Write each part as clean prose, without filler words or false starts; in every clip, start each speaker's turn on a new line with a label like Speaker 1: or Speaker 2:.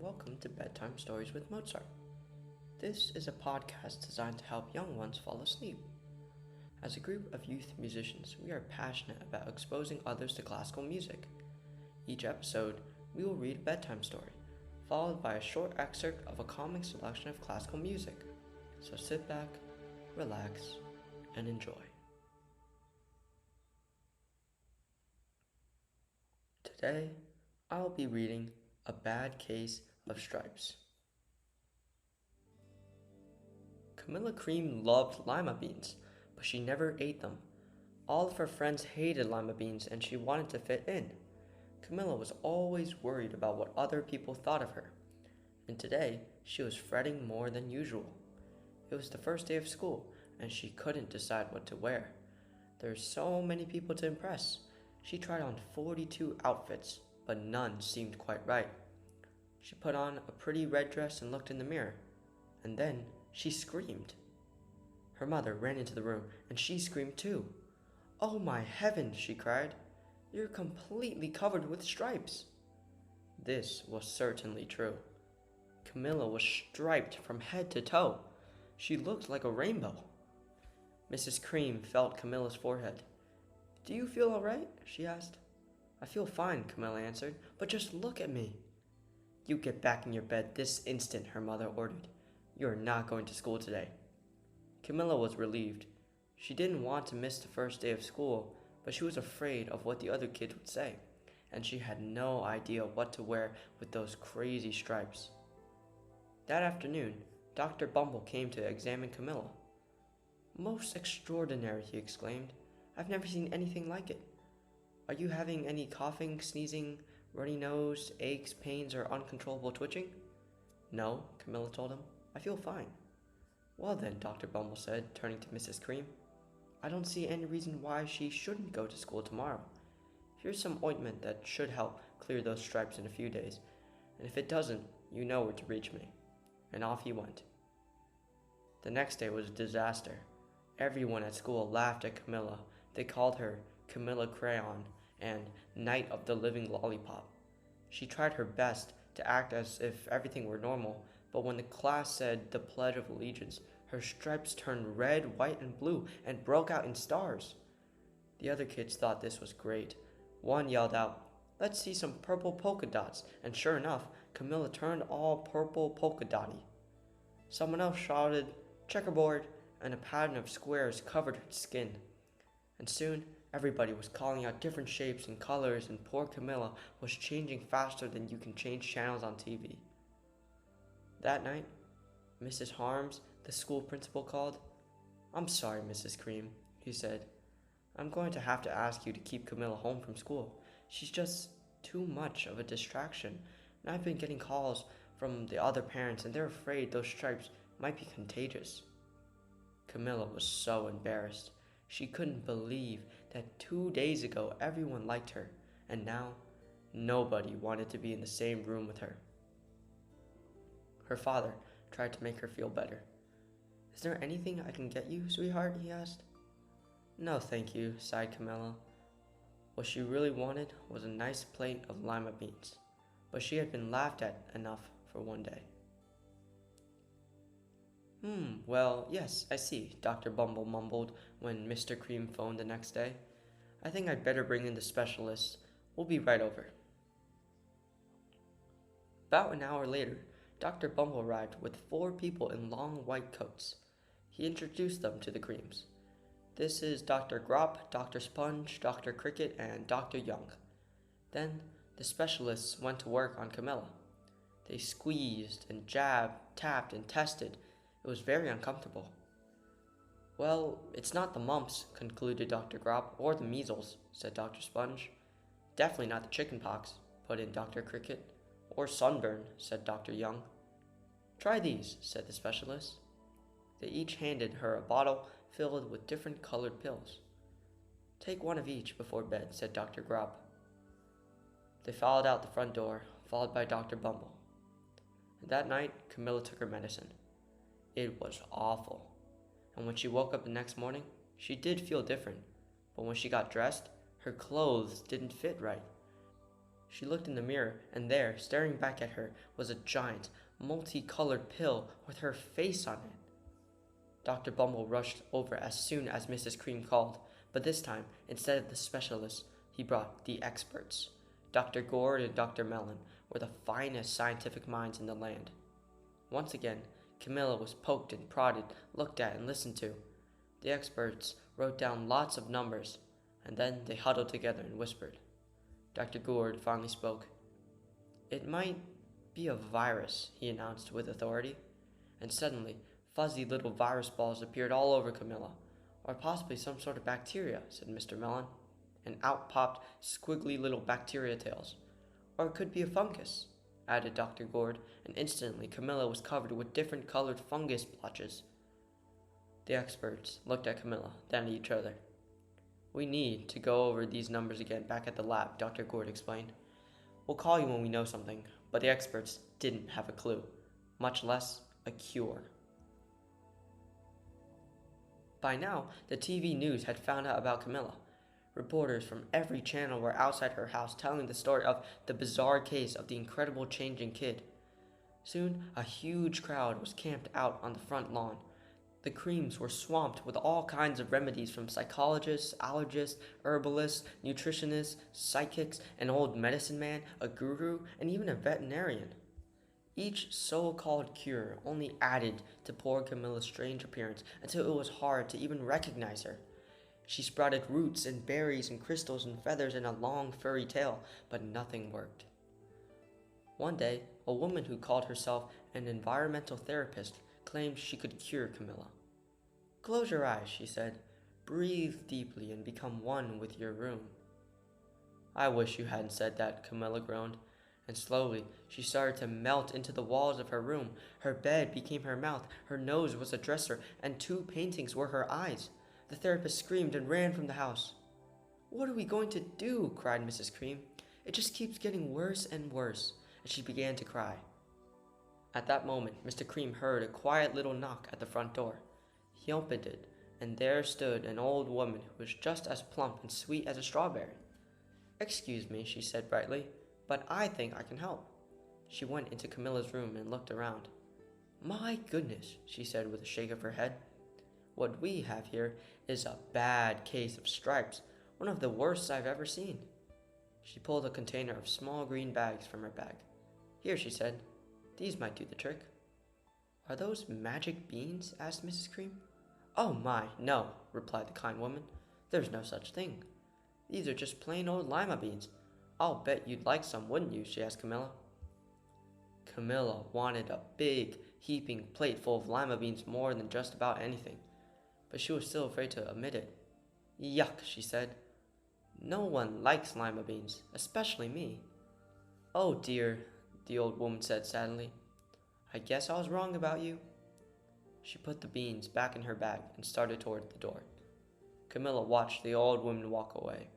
Speaker 1: welcome to Bedtime Stories with Mozart. This is a podcast designed to help young ones fall asleep. As a group of youth musicians, we are passionate about exposing others to classical music. Each episode, we will read a bedtime story, followed by a short excerpt of a calming selection of classical music. So sit back, relax, and enjoy. Today, I'll be reading A Bad Case of Stripes. Camilla Cream loved lima beans, but she never ate them. All of her friends hated lima beans and she wanted to fit in. Camilla was always worried about what other people thought of her, and today she was fretting more than usual. It was the first day of school and she couldn't decide what to wear. There were so many people to impress. She tried on 42 outfits, but none seemed quite right. She put on a pretty red dress and looked in the mirror, and then she screamed. Her mother ran into the room, and she screamed too. "Oh my heavens," she cried. "You're completely covered with stripes." This was certainly true. Camilla was striped from head to toe. She looked like a rainbow. Mrs. Cream felt Camilla's forehead. "Do you feel all right?" she asked. "I feel fine," Camilla answered, "but just look at me." "You get back in your bed this instant," her mother ordered. "You are not going to school today." Camilla was relieved. She didn't want to miss the first day of school, but she was afraid of what the other kids would say, and she had no idea what to wear with those crazy stripes. That afternoon, Dr. Bumble came to examine Camilla. "Most extraordinary," he exclaimed. "I've never seen anything like it. Are you having any coughing, sneezing, runny nose, aches, pains, or uncontrollable twitching?" "No," Camilla told him. "I feel fine." "Well then," Dr. Bumble said, turning to Mrs. Cream, "I don't see any reason why she shouldn't go to school tomorrow. Here's some ointment that should help clear those stripes in a few days, and if it doesn't, you know where to reach me." And off he went. The next day was a disaster. Everyone at school laughed at Camilla. They called her Camilla Crayon and Night of the Living Lollipop. She tried her best to act as if everything were normal, but when the class said the Pledge of Allegiance, her stripes turned red, white, and blue and broke out in stars. The other kids thought this was great. One yelled out, "Let's see some purple polka dots," and sure enough, Camilla turned all purple polka dotty. Someone else shouted, "Checkerboard," and a pattern of squares covered her skin. And soon, everybody was calling out different shapes and colors, and poor Camilla was changing faster than you can change channels on TV. That night, Mrs. Harms, the school principal, called. "I'm sorry, Mrs. Cream," he said. "I'm going to have to ask you to keep Camilla home from school. She's just too much of a distraction, and I've been getting calls from the other parents, and they're afraid those stripes might be contagious." Camilla was so embarrassed. She couldn't believe that 2 days ago everyone liked her, and now nobody wanted to be in the same room with her. Her father tried to make her feel better. "Is there anything I can get you, sweetheart?" he asked. "No, thank you," sighed Camilla. What she really wanted was a nice plate of lima beans, but she had been laughed at enough for one day. Well, yes, I see," Dr. Bumble mumbled when Mr. Cream phoned the next day. "I think I'd better bring in the specialist. We'll be right over." About an hour later, Dr. Bumble arrived with 4 people in long white coats. He introduced them to the Creams. "This is Dr. Grop, Dr. Sponge, Dr. Cricket, and Dr. Young." Then the specialists went to work on Camilla. They squeezed and jabbed, tapped, and tested. It was very uncomfortable. "Well, it's not the mumps," concluded Dr. Grop, "or the measles," said Dr. Sponge. "Definitely not the chicken pox," put in Dr. Cricket. "Or sunburn," said Dr. Young. "Try these," said the specialist. They each handed her a bottle filled with different colored pills. "Take one of each before bed," said Dr. Grop. They followed out the front door, followed by Dr. Bumble. And that night, Camilla took her medicine. It was awful. And when she woke up the next morning, she did feel different. But when she got dressed, her clothes didn't fit right. She looked in the mirror, and there, staring back at her, was a giant, multicolored pill with her face on it. Dr. Bumble rushed over as soon as Mrs. Cream called, but this time, instead of the specialists, he brought the experts. Dr. Gord and Dr. Mellon were the finest scientific minds in the land. Once again, Camilla was poked and prodded, looked at, and listened to. The experts wrote down lots of numbers, and then they huddled together and whispered. Dr. Gourd finally spoke. "It might be a virus," he announced with authority, and suddenly fuzzy little virus balls appeared all over Camilla. "Or possibly some sort of bacteria," said Mr. Mellon, and out popped squiggly little bacteria tails. "Or it could be a fungus," added Dr. Gourd, and instantly Camilla was covered with different colored fungus blotches. The experts looked at Camilla, then at each other. "We need to go over these numbers again back at the lab," Dr. Gourd explained. "We'll call you when we know something," but the experts didn't have a clue, much less a cure. By now, the TV news had found out about Camilla. Reporters from every channel were outside her house telling the story of the bizarre case of the incredible changing kid. Soon, a huge crowd was camped out on the front lawn. The Creams were swamped with all kinds of remedies from psychologists, allergists, herbalists, nutritionists, psychics, an old medicine man, a guru, and even a veterinarian. Each so-called cure only added to poor Camilla's strange appearance until it was hard to even recognize her. She sprouted roots and berries and crystals and feathers in a long furry tail, but nothing worked. One day, a woman who called herself an environmental therapist claimed she could cure Camilla. "Close your eyes," she said. "Breathe deeply and become one with your room." "I wish you hadn't said that," Camilla groaned, and slowly she started to melt into the walls of her room. Her bed became her mouth, her nose was a dresser, and 2 paintings were her eyes. The therapist screamed and ran from the house. "What are we going to do?" cried Mrs. Cream. "It just keeps getting worse and worse," and she began to cry. At that moment, Mr. Cream heard a quiet little knock at the front door. He opened it, and there stood an old woman who was just as plump and sweet as a strawberry. "Excuse me," she said brightly, "but I think I can help." She went into Camilla's room and looked around. "My goodness," she said with a shake of her head. "What we have here is a bad case of stripes, one of the worst I've ever seen." She pulled a container of small green bags from her bag. "Here," she said, "these might do the trick." "Are those magic beans?" asked Mrs. Cream. "Oh my, no," replied the kind woman. "There's no such thing. These are just plain old lima beans. I'll bet you'd like some, wouldn't you?" she asked Camilla. Camilla wanted a big, heaping plate full of lima beans more than just about anything, but she was still afraid to admit it. "Yuck," she said. "No one likes lima beans, especially me." "Oh dear," the old woman said sadly. "I guess I was wrong about you." She put the beans back in her bag and started toward the door. Camilla watched the old woman walk away.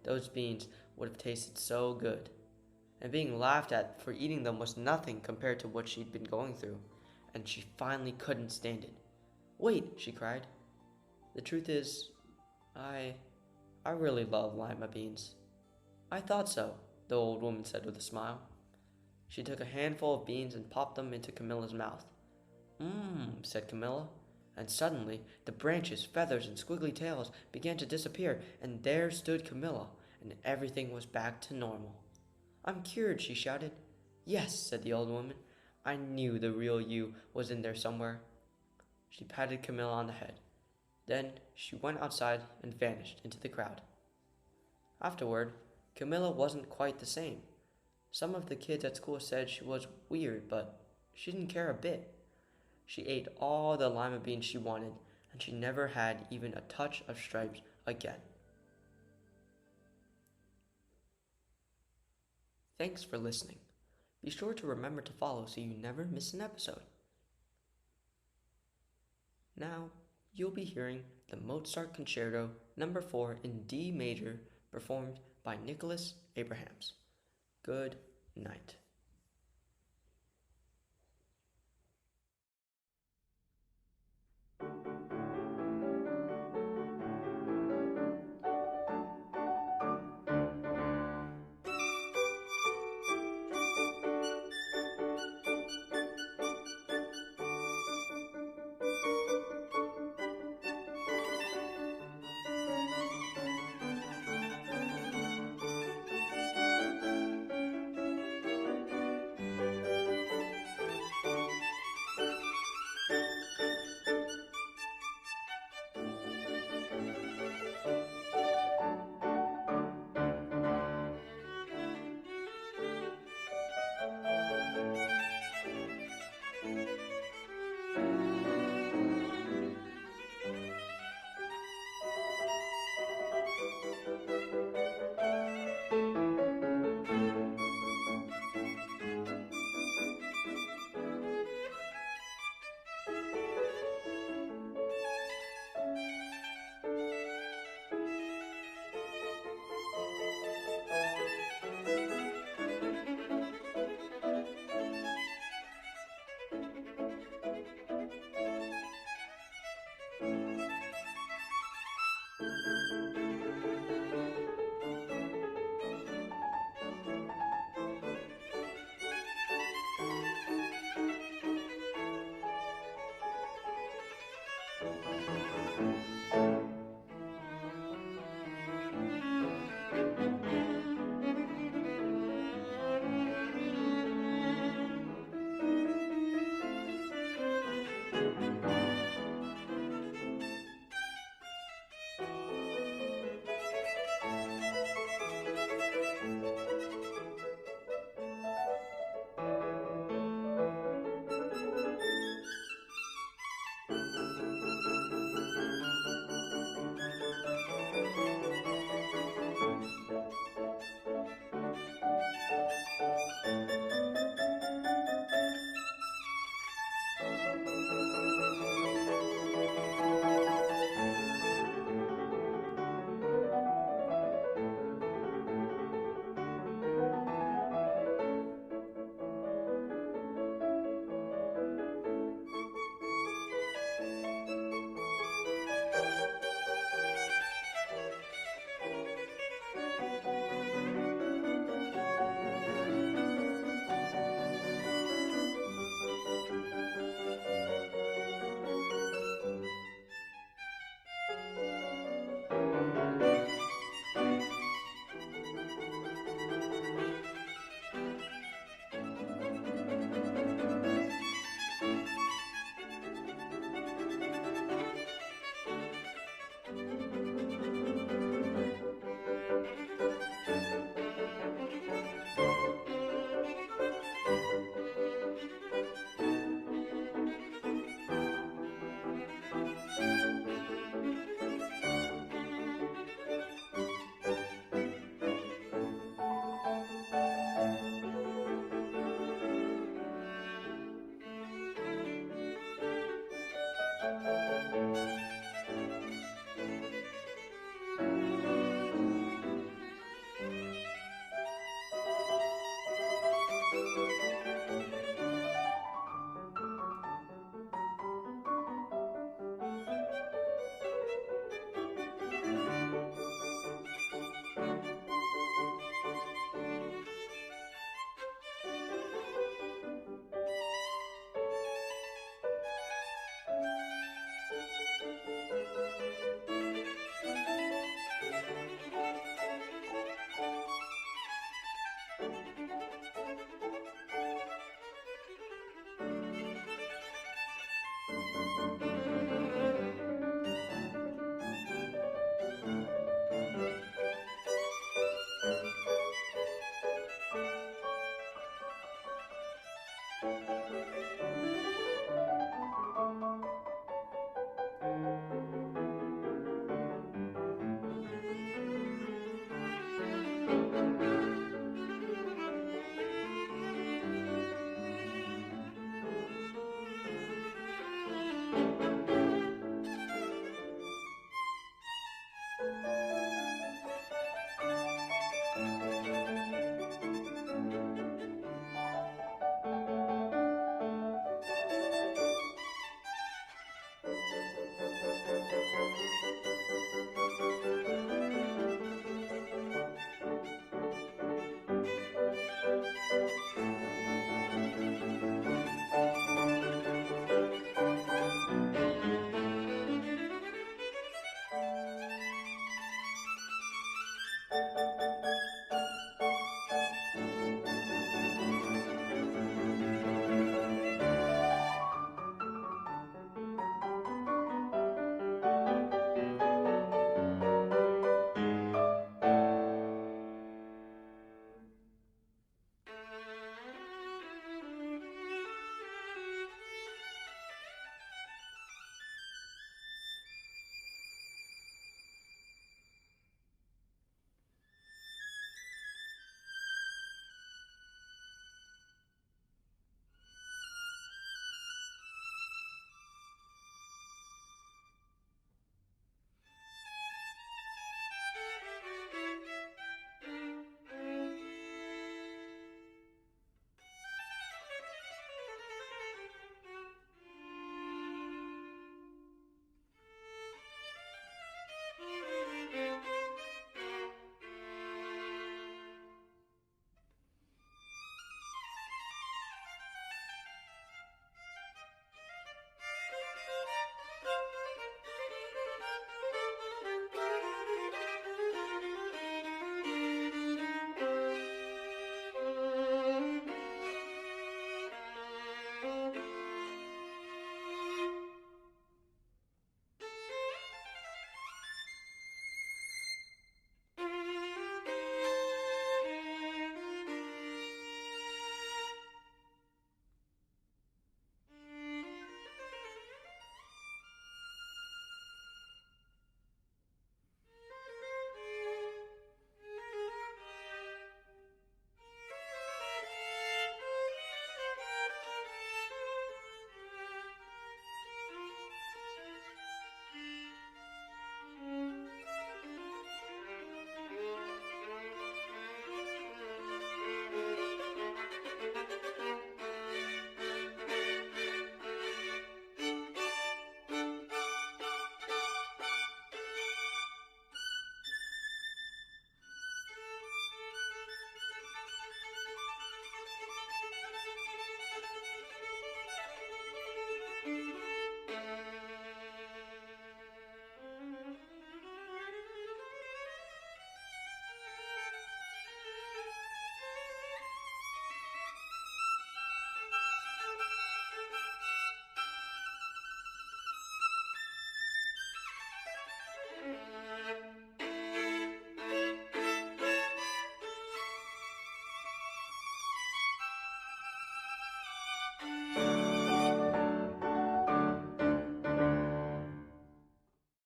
Speaker 1: Those beans would have tasted so good, and being laughed at for eating them was nothing compared to what she'd been going through, and she finally couldn't stand it. "Wait," she cried. "The truth is, I really love lima beans." "I thought so," the old woman said with a smile. She took a handful of beans and popped them into Camilla's mouth. "Mmm," said Camilla, and suddenly the branches, feathers, and squiggly tails began to disappear, and there stood Camilla, and everything was back to normal. "I'm cured," she shouted. "Yes," said the old woman. "I knew the real you was in there somewhere." She patted Camilla on the head. Then she went outside and vanished into the crowd. Afterward, Camilla wasn't quite the same. Some of the kids at school said she was weird, but she didn't care a bit. She ate all the lima beans she wanted, and she never had even a touch of stripes again. Thanks for listening. Be sure to remember to follow so you never miss an episode. Now, you'll be hearing the Mozart Concerto No. 4 in D major performed by Nicholas Abrahams. Good night.